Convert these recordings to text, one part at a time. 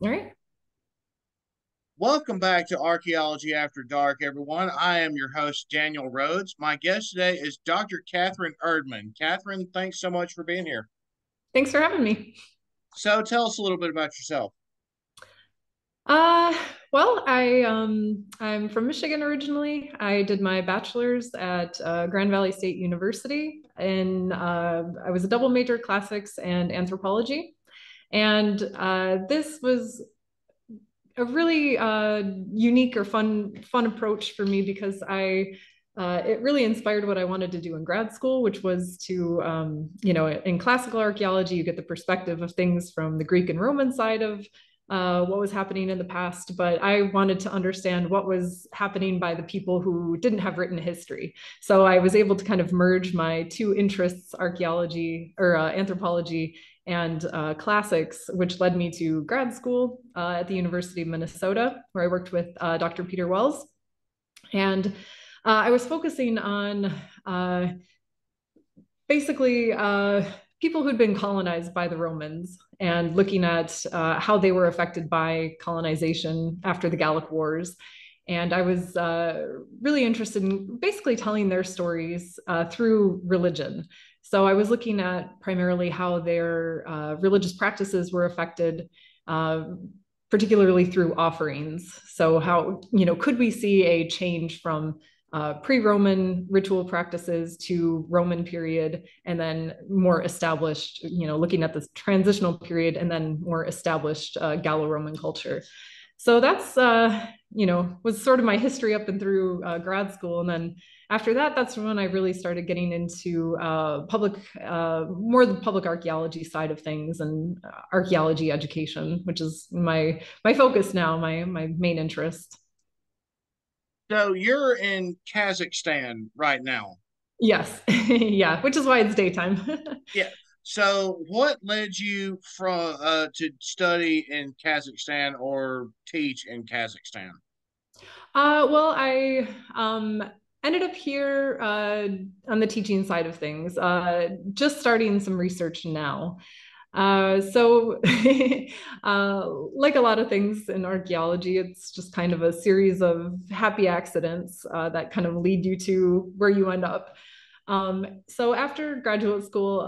All right. Welcome back to Archaeology After Dark, everyone. I am your host, Daniel Rhodes. My guest today is Dr. Katherine Erdman. Katherine, thanks so much for being here. Thanks for having me. So, tell us a little bit about yourself. Uh, I'm from Michigan originally. I did my bachelor's at Grand Valley State University, and I was a double major, classics and anthropology. And this was a really unique or fun approach for me because I it really inspired what I wanted to do in grad school, which was to in classical archaeology you get the perspective of things from the Greek and Roman side of what was happening in the past, but I wanted to understand what was happening by the people who didn't have written history. So I was able to kind of merge my two interests, archaeology or anthropology and classics, which led me to grad school at the University of Minnesota, where I worked with Dr. Peter Wells. And I was focusing on basically people who'd been colonized by the Romans and looking at how they were affected by colonization after the Gallic Wars. And I was really interested in basically telling their stories through religion. So I was looking at primarily how their religious practices were affected, uh, particularly through offerings. So how, could we see a change from pre-Roman ritual practices to Roman period, and then more established, looking at this transitional period and then more established Gallo-Roman culture. So that's, was sort of my history up and through grad school. And then after that, that's when I really started getting into more the public archaeology side of things and archaeology education, which is my focus now, my main interest. So, you're in Kazakhstan right now. Yes. Yeah, which is why it's daytime. Yeah. So, what led you from to study in Kazakhstan or teach in Kazakhstan? I ended up here on the teaching side of things, just starting some research now. So, like a lot of things in archaeology, it's just kind of a series of happy accidents that kind of lead you to where you end up. So after graduate school,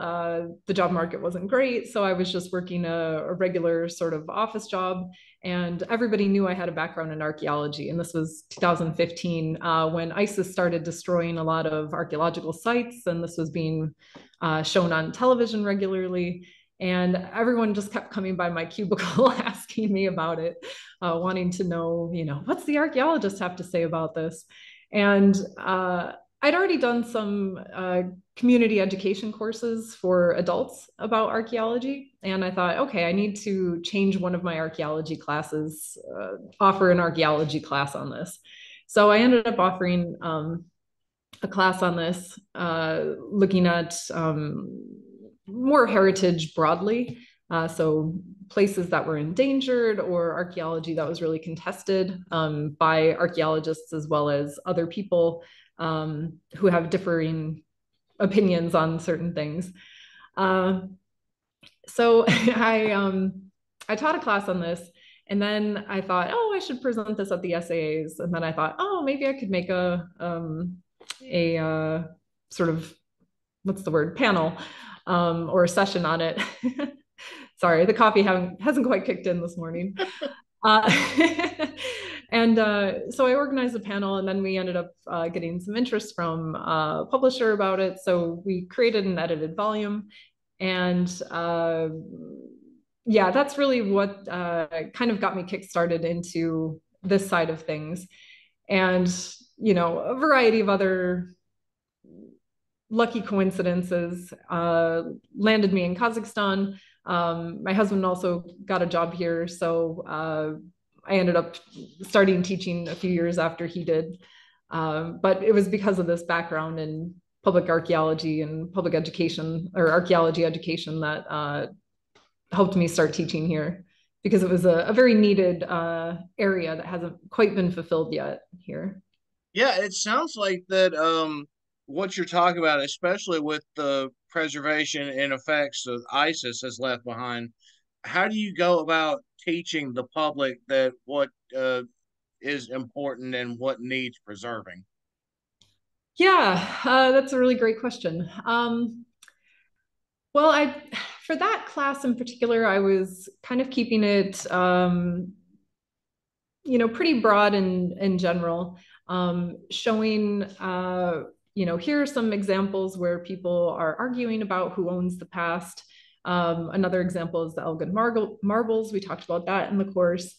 the job market wasn't great. So I was just working a regular sort of office job, and everybody knew I had a background in archaeology. And this was 2015 when ISIS started destroying a lot of archaeological sites, and this was being shown on television regularly. And everyone just kept coming by my cubicle asking me about it, wanting to know, what's the archaeologist have to say about this? And I'd already done some community education courses for adults about archaeology. And I thought, okay, I need to change one of my archaeology classes, offer an archaeology class on this. So I ended up offering a class on this, looking at more heritage broadly. So places that were endangered or archaeology that was really contested by archaeologists as well as other people who have differing opinions on certain things. Uh, so I taught a class on this, and then I thought, oh, I should present this at the SAAs, and then I thought, oh, maybe I could make a sort of, what's the word, panel or a session on it. Sorry, the coffee hasn't quite kicked in this morning. Uh, and so I organized a panel, and then we ended up getting some interest from a publisher about it. So we created an edited volume. And yeah, that's really what kind of got me kickstarted into this side of things. And, a variety of other lucky coincidences landed me in Kazakhstan. My husband also got a job here, so I ended up starting teaching a few years after he did. But it was because of this background in public archaeology and public education or archaeology education that helped me start teaching here because it was a very needed area that hasn't quite been fulfilled yet here. Yeah, it sounds like that what you're talking about, especially with the preservation and effects that ISIS has left behind, how do you go about teaching the public that what is important and what needs preserving? Yeah, that's a really great question. Well, for that class in particular, I was kind of keeping it, pretty broad and in general, showing, here are some examples where people are arguing about who owns the past. Another example is the Elgin marbles. We talked about that in the course.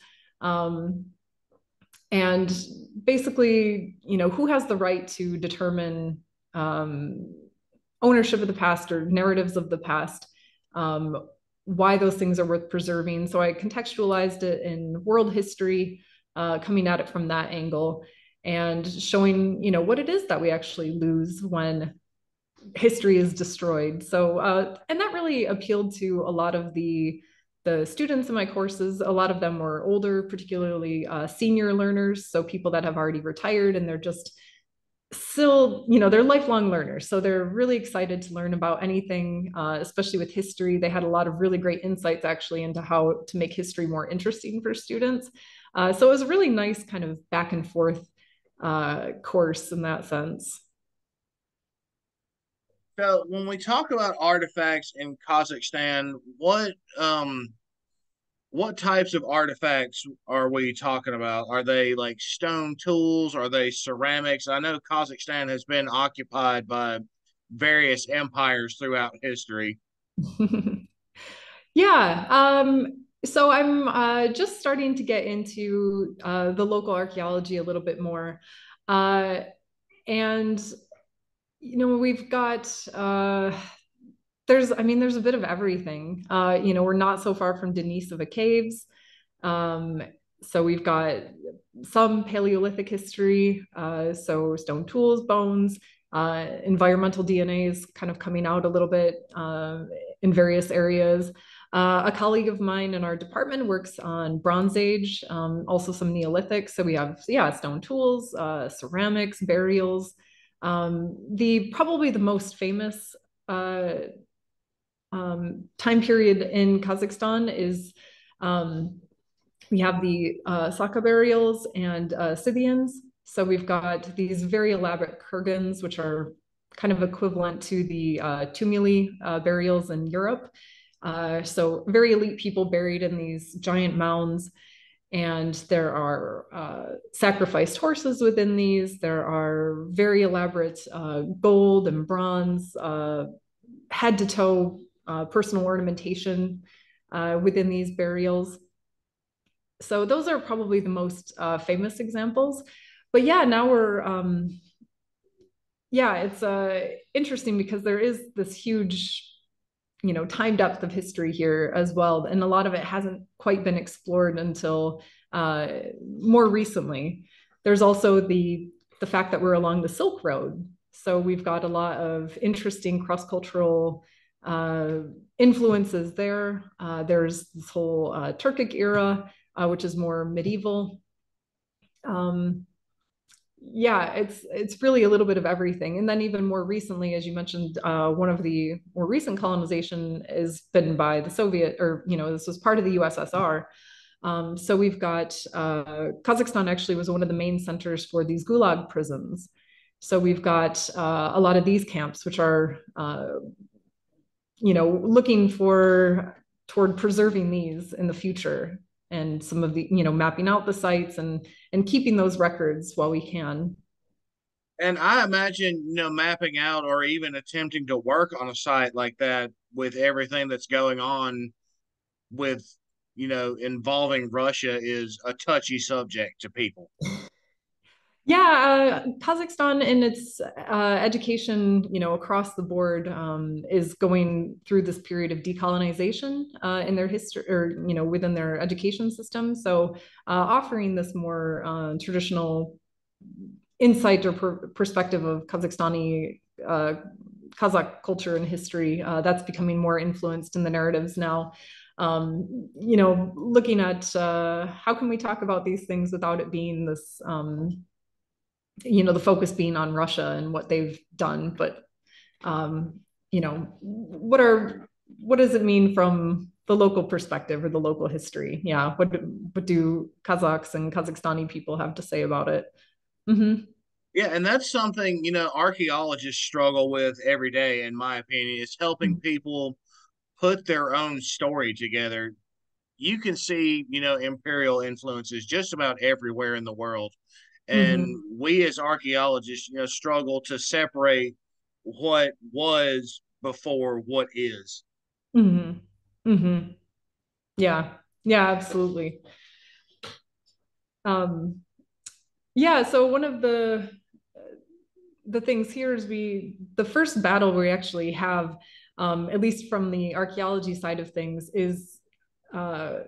And basically, who has the right to determine ownership of the past or narratives of the past, why those things are worth preserving. So I contextualized it in world history, coming at it from that angle and showing, what it is that we actually lose when history is destroyed. So, and that really appealed to a lot of the students in my courses. A lot of them were older, particularly senior learners. So people that have already retired and they're just still, they're lifelong learners. So they're really excited to learn about anything, especially with history. They had a lot of really great insights actually into how to make history more interesting for students. So it was a really nice kind of back and forth course in that sense. So when we talk about artifacts in Kazakhstan, what types of artifacts are we talking about? Are they like stone tools? Are they ceramics? I know Kazakhstan has been occupied by various empires throughout history. Yeah. So I'm just starting to get into the local archaeology a little bit more. Uh, and, we've got, there's a bit of everything. We're not so far from Denisova caves. Um, so we've got some Paleolithic history, so stone tools, bones, environmental DNA is kind of coming out a little bit in various areas. A colleague of mine in our department works on Bronze Age, also some Neolithic. So we have, yeah, stone tools, ceramics, burials. Probably the most famous time period in Kazakhstan is we have the Saka burials and Scythians. So we've got these very elaborate kurgans, which are kind of equivalent to the tumuli burials in Europe. So very elite people buried in these giant mounds. And there are sacrificed horses within these. There are very elaborate gold and bronze, head to toe personal ornamentation within these burials. So those are probably the most famous examples. But yeah, now it's interesting because there is this huge, time depth of history here as well. And a lot of it hasn't quite been explored until more recently. There's also the fact that we're along the Silk Road. So we've got a lot of interesting cross-cultural influences there. There's this whole Turkic era, which is more medieval. Yeah, it's really a little bit of everything. And then even more recently, as you mentioned, one of the more recent colonization has been by the Soviet, or this was part of the USSR. So we've got Kazakhstan actually was one of the main centers for these Gulag prisons. So we've got a lot of these camps, which are looking toward preserving these in the future, and some of the mapping out the sites and keeping those records while we can. And I imagine, mapping out or even attempting to work on a site like that with everything that's going on with, involving Russia is a touchy subject to people. Yeah, Kazakhstan in its education, across the board, is going through this period of decolonization in their history, or within their education system. So, offering this more traditional insight or perspective of Kazakhstani Kazakh culture and history, that's becoming more influenced in the narratives now. Looking at how can we talk about these things without it being this the focus being on Russia and what they've done, but what does it mean from the local perspective or the local history. Yeah. What do Kazakhs and Kazakhstani people have to say about it? Mm-hmm. Yeah, and that's something, archaeologists struggle with every day, in my opinion, is helping people put their own story together. You can see, imperial influences just about everywhere in the world. And Mm-hmm. we as archaeologists, struggle to separate what was before what is. Mm-hmm. Mm-hmm. Yeah. Yeah, absolutely. Um, yeah, so one of the things here is the first battle we actually have, at least from the archaeology side of things, is uh,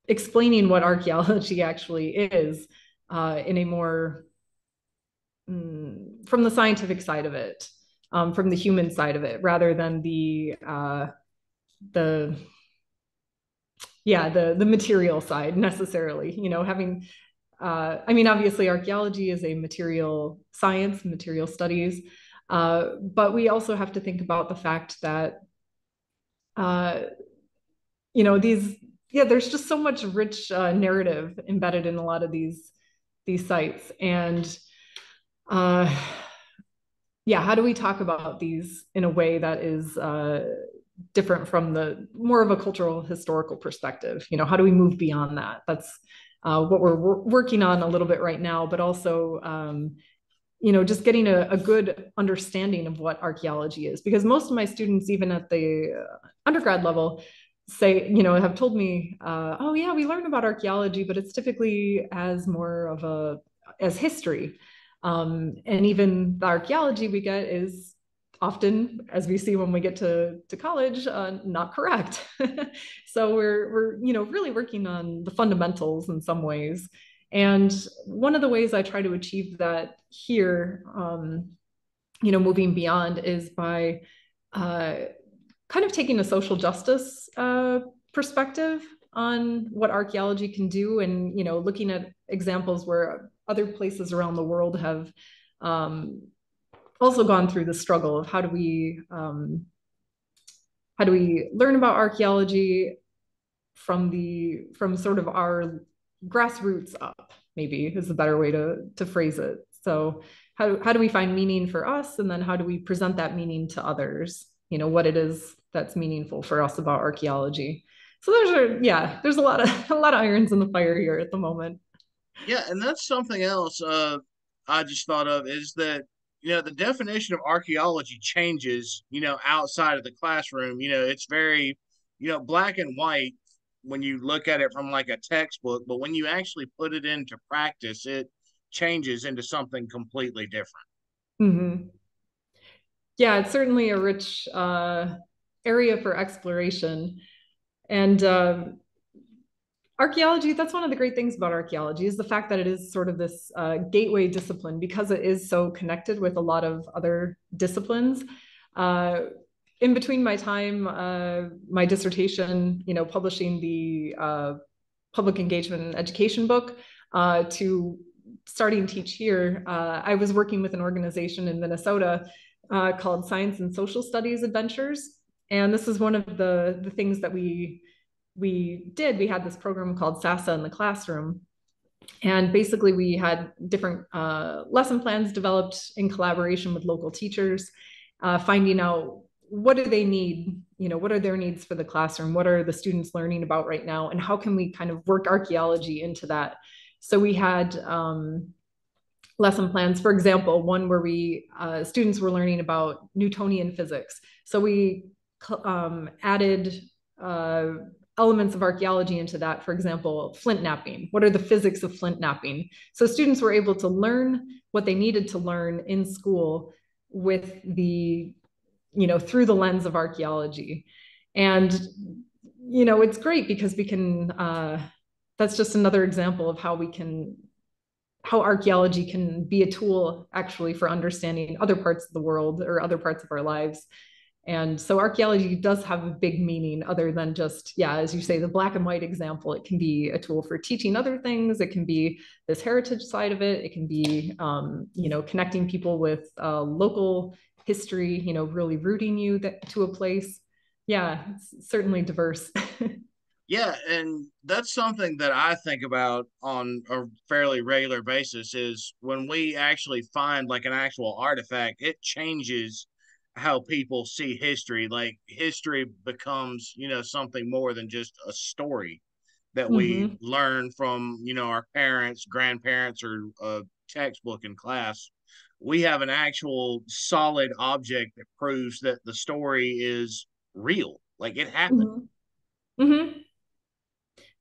explaining what archaeology actually is in a more from the scientific side of it, from the human side of it, rather than the yeah the material side necessarily. Having I mean, obviously, archaeology is a material science, material studies, but we also have to think about the fact that, uh, these, yeah, there's just so much rich narrative embedded in a lot of these sites, and uh, yeah, how do we talk about these in a way that is different from the more of a cultural historical perspective? How do we move beyond that? That's what we're working on a little bit right now, but also just getting a good understanding of what archaeology is, because most of my students, even at the undergrad level, say, have told me, oh yeah, we learn about archaeology, but it's typically as more of as history. And even the archaeology we get is often, as we see when we get to college, not correct. So we're really working on the fundamentals in some ways. And one of the ways I try to achieve that here, moving beyond, is by uh, kind of taking a social justice perspective on what archaeology can do, and looking at examples where other places around the world have um, also gone through the struggle of how do we learn about archaeology from sort of our grassroots up, maybe is a better way to phrase it. So how do we find meaning for us, and then how do we present that meaning to others, what it is that's meaningful for us about archaeology. So there's a lot of a lot of irons in the fire here at the moment. Yeah, and that's something else I just thought of is that, the definition of archaeology changes, outside of the classroom. It's very, black and white when you look at it from like a textbook, but when you actually put it into practice, it changes into something completely different. Mm-hmm. Yeah, it's certainly a rich area for exploration. And archaeology, that's one of the great things about archaeology, is the fact that it is sort of this gateway discipline, because it is so connected with a lot of other disciplines. Uh, in between my time, my dissertation, publishing the public engagement and education book, to starting Teach Here, I was working with an organization in Minnesota called Science and Social Studies Adventures. And this is one of the things that we did. We had this program called SASA in the classroom. And basically, we had different lesson plans developed in collaboration with local teachers, finding out what do they need, what are their needs for the classroom, what are the students learning about right now, and how can we kind of work archaeology into that. So we had lesson plans, for example, one where students were learning about Newtonian physics. So we added elements of archaeology into that. For example, flint napping. What are the physics of flint napping? So students were able to learn what they needed to learn in school with through the lens of archaeology. And, it's great because we can, that's just another example of how archaeology can be a tool actually for understanding other parts of the world or other parts of our lives. And so archaeology does have a big meaning other than just, yeah, as you say, the black and white example. It can be a tool for teaching other things. It can be this heritage side of it. It can be, connecting people with local history, really rooting you to a place. Yeah, it's certainly diverse. Yeah, and that's something that I think about on a fairly regular basis is when we actually find like an actual artifact, it changes how people see history. Like history becomes, something more than just a story that we Hmm. learn from, our parents, grandparents, or a textbook in class. We have an actual solid object that proves that the story is real, like it happened. Hmm. Hmm.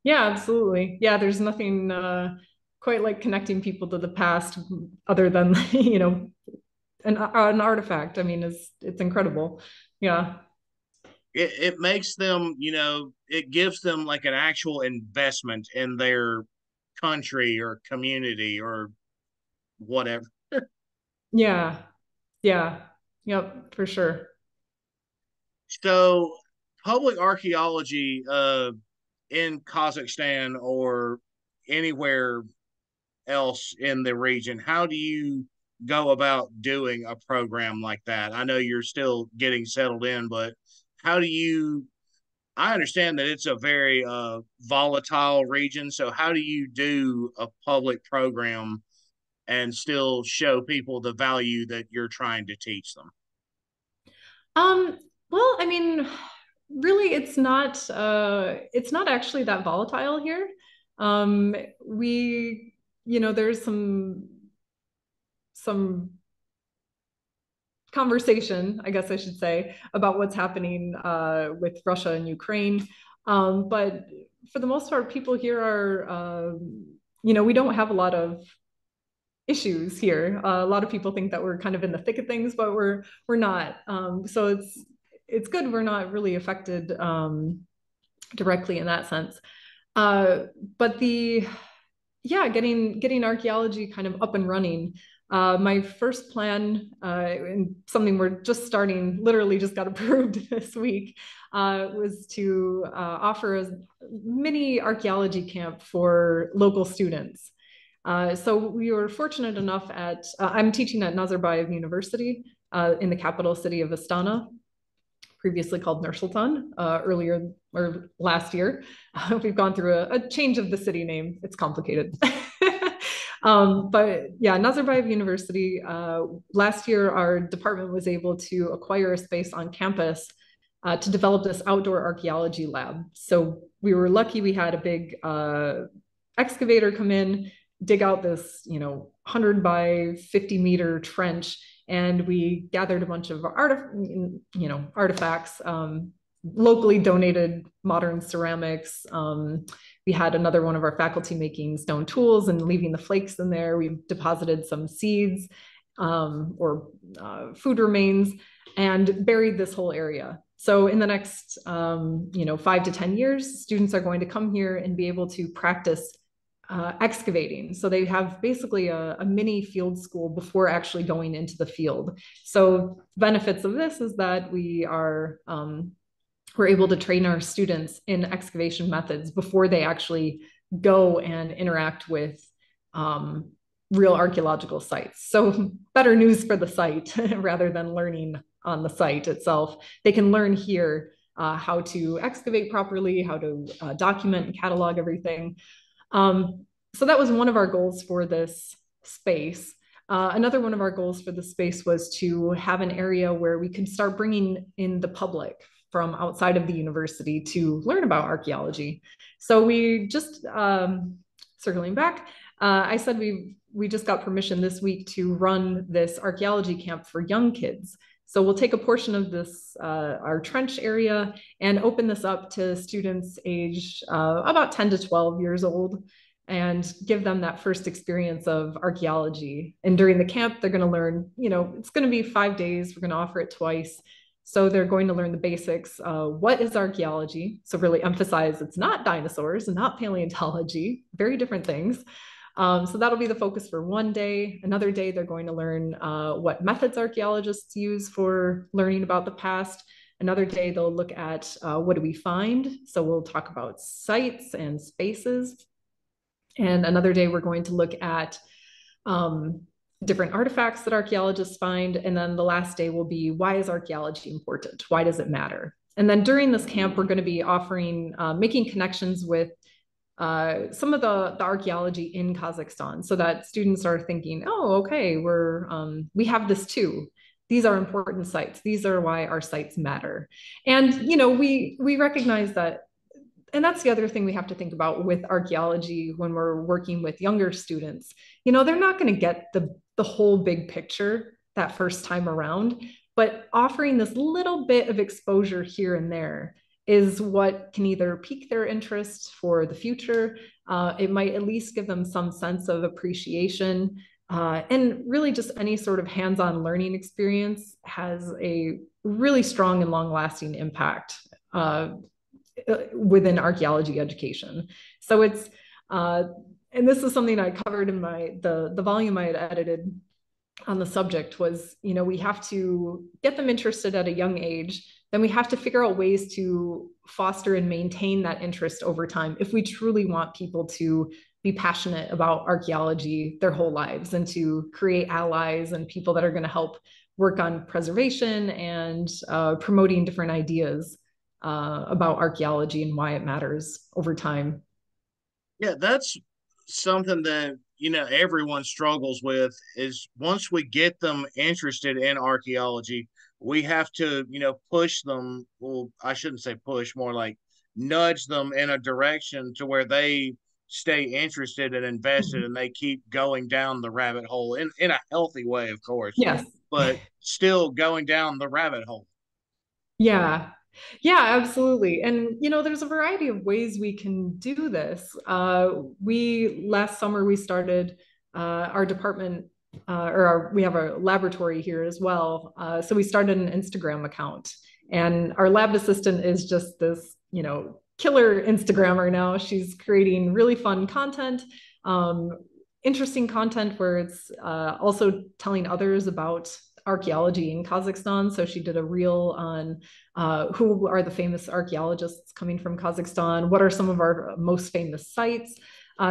Yeah, absolutely. Yeah, there's nothing quite like connecting people to the past other than, an artifact. I mean, it's incredible. Yeah. It makes them, it gives them like an actual investment in their country or community or whatever. Yeah. Yeah. Yep, for sure. So, public archaeology in Kazakhstan or anywhere else in the region, how do you go about doing a program like that? I know you're still getting settled in, but how do you I understand that it's a very volatile region. So, how do you do a public program and still show people the value that you're trying to teach them? Um, well, I mean, really it's not actually that volatile here. We, there's some conversation, I guess I should say, about what's happening with Russia and Ukraine. But for the most part, people here are, we don't have a lot of issues here. A lot of people think that we're kind of in the thick of things, but we're not. So it's good we're not really affected directly in that sense. Uh, but the yeah, getting archaeology kind of up and running. My first plan, and something we're just starting, literally just got approved this week, was to offer a mini archaeology camp for local students. So we were fortunate enough I'm teaching at Nazarbayev University in the capital city of Astana, previously called Nur-Sultan, earlier or last year. We've gone through a change of the city name. It's complicated. But yeah, Nazarbayev University, last year, our department was able to acquire a space on campus to develop this outdoor archaeology lab. So we were lucky we had a big excavator come in, dig out this, 100 by 50-meter trench, and we gathered a bunch of artifacts, locally donated modern ceramics. We had another one of our faculty making stone tools and leaving the flakes in there. We deposited some seeds or food remains and buried this whole area. So in the next, 5 to 10 years, students are going to come here and be able to practice excavating. So they have basically a mini field school before actually going into the field. So benefits of this is that we're able to train our students in excavation methods before they actually go and interact with real archaeological sites. So better news for the site rather than learning on the site itself. They can learn here how to excavate properly, how to document and catalog everything. So that was one of our goals for this space. Another one of our goals for the space was to have an area where we could start bringing in the public from outside of the university to learn about archaeology. So we just, circling back, I said we just got permission this week to run this archaeology camp for young kids. So we'll take a portion of this, our trench area, and open this up to students aged about 10 to 12 years old and give them that first experience of archaeology. And during the camp, they're going to learn, it's going to be 5 days. We're going to offer it twice. So they're going to learn the basics. What is archaeology? So really emphasize it's not dinosaurs and not paleontology, very different things. So that'll be the focus for one day. Another day, they're going to learn what methods archaeologists use for learning about the past. Another day, they'll look at what do we find? So we'll talk about sites and spaces. And another day, we're going to look at different artifacts that archaeologists find. And then the last day will be, why is archaeology important? Why does it matter? And then during this camp, we're going to be offering, making connections with some of the archaeology in Kazakhstan, so that students are thinking, oh, okay, we have this too. These are important sites. These are why our sites matter. And we recognize that, and that's the other thing we have to think about with archaeology when we're working with younger students. They're not going to get the whole big picture that first time around, but offering this little bit of exposure here and there is what can either pique their interest for the future. It might at least give them some sense of appreciation. And really, just any sort of hands-on learning experience has a really strong and long-lasting impact within archaeology education. So and this is something I covered in the volume I had edited on the subject. Was, we have to get them interested at a young age. Then we have to figure out ways to foster and maintain that interest over time if we truly want people to be passionate about archaeology their whole lives, and to create allies and people that are going to help work on preservation and promoting different ideas about archaeology and why it matters over time. Yeah, that's something that everyone struggles with is once we get them interested in archaeology, we have to push them. Well, I shouldn't say push, more like nudge them in a direction to where they stay interested and invested, and they keep going down the rabbit hole in a healthy way, of course, Yes. but still going down the rabbit hole. Yeah. Yeah, absolutely. And there's a variety of ways we can do this. We last summer we started our department, we have a laboratory here as well. So we started an Instagram account, and our lab assistant is just this, killer Instagrammer now. She's creating really fun content, um, interesting content where it's also telling others about archaeology in Kazakhstan. So she did a reel on who are the famous archaeologists coming from Kazakhstan, what are some of our most famous sites.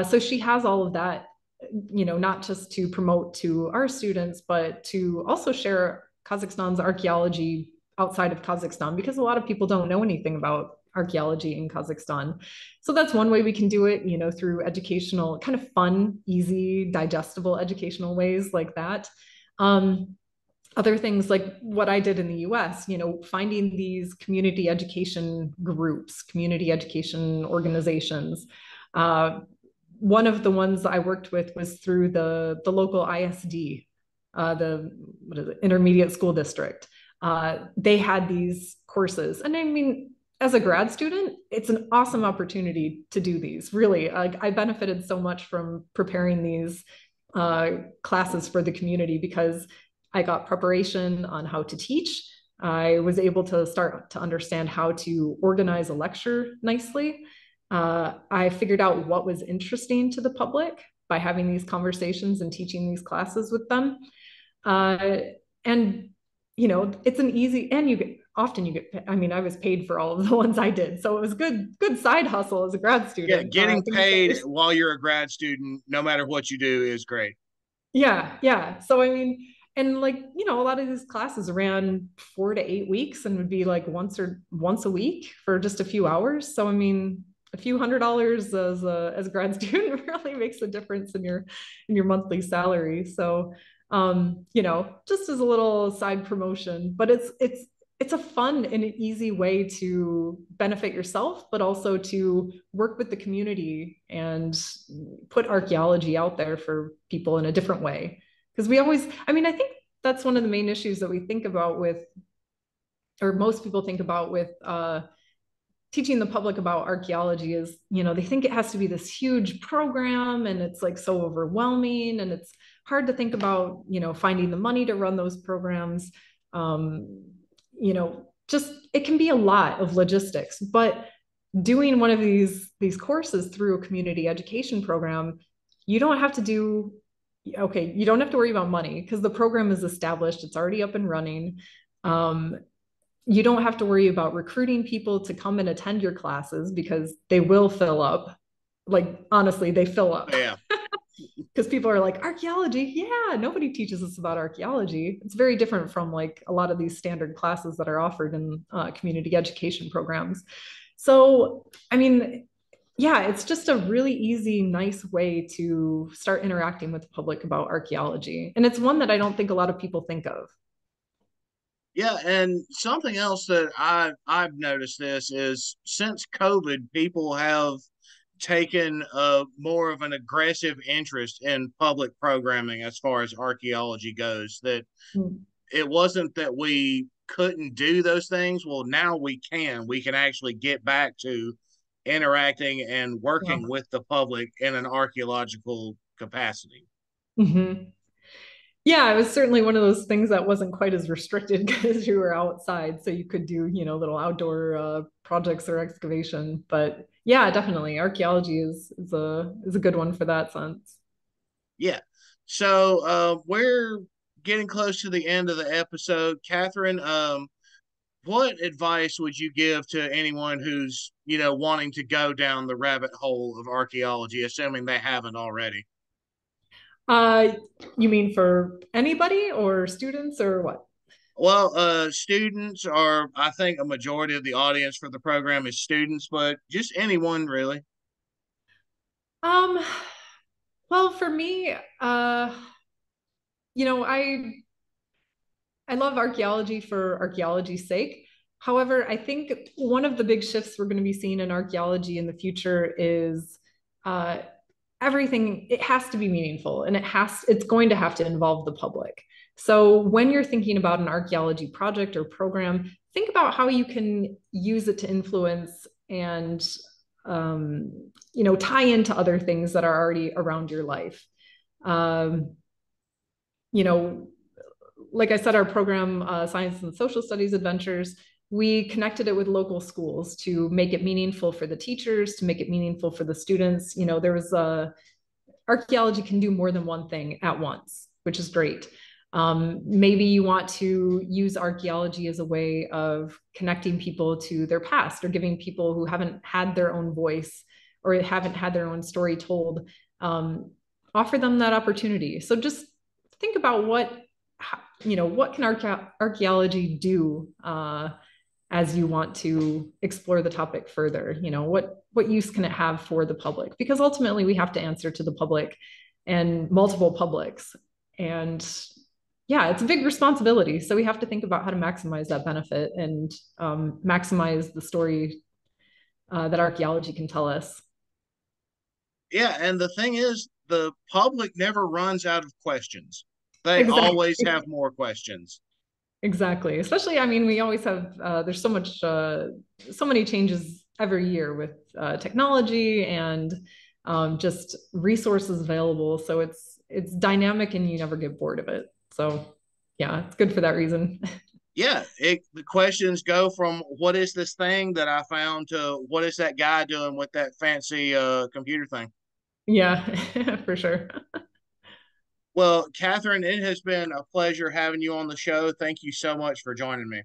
So she has all of that, not just to promote to our students, but to also share Kazakhstan's archaeology outside of Kazakhstan, because a lot of people don't know anything about archaeology in Kazakhstan. So that's one way we can do it, through educational, kind of fun, easy, digestible educational ways like that. Other things like what I did in the US, finding these community education groups, community education organizations. One of the ones I worked with was through the local ISD, the what is it, intermediate school district. They had these courses. And I mean, as a grad student, it's an awesome opportunity to do these. Really, I benefited so much from preparing these classes for the community, because I got preparation on how to teach. I was able to start to understand how to organize a lecture nicely. I figured out what was interesting to the public by having these conversations and teaching these classes with them. And it's an easy, and I mean, I was paid for all of the ones I did, so it was good side hustle as a grad Yeah, student. getting paid while you're a grad student, no matter what you do, is great. Yeah, yeah. So I mean, and like, a lot of these classes ran 4 to 8 weeks and would be like once a week for just a few hours. So I mean, a few $100s as a grad student really makes a difference in your monthly salary. So just as a little side promotion, but it's a fun and an easy way to benefit yourself, but also to work with the community and put archaeology out there for people in a different way. Because I think that's one of the main issues that we think about with, or most people think about with teaching the public about archaeology is, they think it has to be this huge program, and it's like so overwhelming, and it's hard to think about, finding the money to run those programs. Just it can be a lot of logistics, but doing one of these courses through a community education program, you don't have to do you don't have to worry about money, because the program is established, it's already up and running. You don't have to worry about recruiting people to come and attend your classes, because they will fill up. Like, honestly, they fill up. Yeah. because people are like, archaeology, yeah, nobody teaches us about archaeology. It's very different from like a lot of these standard classes that are offered in community education programs. So, I mean, yeah, it's just a really easy, nice way to start interacting with the public about archaeology. And it's one that I don't think a lot of people think of. Yeah, and something else that I've noticed this is since COVID, people have taken more of an aggressive interest in public programming as far as archaeology goes. That Mm. it wasn't that we couldn't do those things. Well, now we can. We can actually get back to interacting and Yeah. working with the public in an archaeological capacity. Mhm. Yeah, it was certainly one of those things that wasn't quite as restricted because you were outside, so you could do, little outdoor projects or excavation. But yeah, definitely, archaeology is a good one for that sense. Yeah. So we're getting close to the end of the episode. Catherine, what advice would you give to anyone who's, wanting to go down the rabbit hole of archaeology, assuming they haven't already? Uh, you mean for anybody or students or what? Well, students are, I think, a majority of the audience for the program is students, but just anyone really. Um, well, for me, you know, I I love archaeology for archaeology's sake. However, I think one of the big shifts we're going to be seeing in archaeology in the future is uh, everything. It has to be meaningful, and it's going to have to involve the public. So when you're thinking about an archaeology project or program, think about how you can use it to influence and tie into other things that are already around your life. Um, you know, like I said, our program, Science and Social Studies Adventures, we connected it with local schools to make it meaningful for the teachers, to make it meaningful for the students. There was archaeology can do more than one thing at once, which is great. Maybe you want to use archaeology as a way of connecting people to their past or giving people who haven't had their own voice or haven't had their own story told, um, offer them that opportunity. So just think about what can archaeology do as you want to explore the topic further. What use can it have for the public? Because ultimately we have to answer to the public and multiple publics. And yeah, it's a big responsibility. So we have to think about how to maximize that benefit and maximize the story that archaeology can tell us. Yeah, and the thing is, the public never runs out of questions. They always Exactly. have more questions. Exactly. Especially, I mean, we always have, there's so many changes every year with technology and just resources available. So it's dynamic and you never get bored of it. So yeah, it's good for that reason. Yeah, the questions go from what is this thing that I found to what is that guy doing with that fancy computer thing. Yeah, for sure. Well, Catherine, it has been a pleasure having you on the show. Thank you so much for joining me.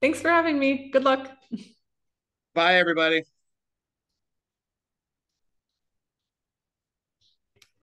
Thanks for having me. Good luck. Bye, everybody.